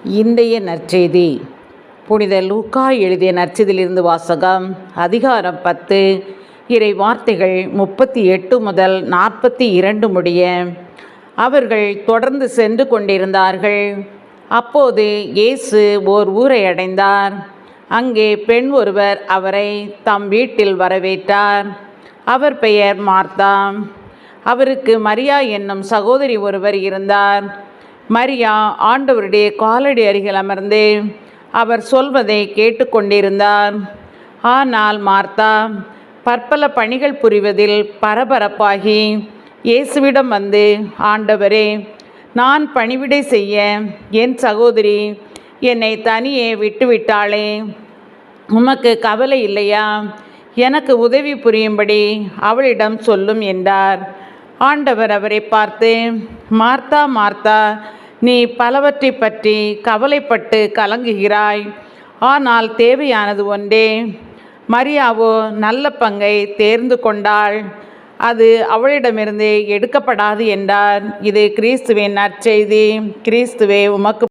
இன்றைய நற்செய்தி புனித லூக்கா எழுதிய நற்செய்தியிலிருந்து வாசகம். அதிகாரம் 10, இறை வார்த்தைகள் 38 முதல் 42 முடிய. அவர்கள் தொடர்ந்து சென்று கொண்டிருந்தார்கள். அப்போது இயேசு ஓர் ஊரை அடைந்தார். அங்கே பெண் ஒருவர் அவரை தம் வீட்டில் வரவேற்றார். அவர் பெயர் மார்த்தா. அவருக்கு மரியா என்னும் சகோதரி ஒருவர் இருந்தார். மரியா ஆண்டவருடைய காலடி அருகில் அமர்ந்து அவர் சொல்வதை கேட்டுக்கொண்டிருந்தார். ஆனால் மார்த்தா பற்பல பணிகள் புரிவதில் பரபரப்பாகி இயேசுவிடம் வந்து, ஆண்டவரே, நான் பணிவிடை செய்ய என் சகோதரி என்னை தனியே விட்டுவிட்டாளே, உமக்கு கவலை இல்லையா? எனக்கு உதவி புரியும்படி அவளிடம் சொல்லும் என்றார். ஆண்டவர் அவரை பார்த்து, மார்த்தா மார்த்தா, நீ பலவற்றை பற்றி கவலைப்பட்டு கலங்குகிறாய். ஆனால் தேவையானது ஒன்றே. மரியாவோ நல்ல பங்கை தேர்ந்து கொண்டாள், அது அவளிடமிருந்து எடுக்கப்படாது என்றார். இது கிறிஸ்துவின் நற்செய்தி. கிறிஸ்துவே, உமக்கு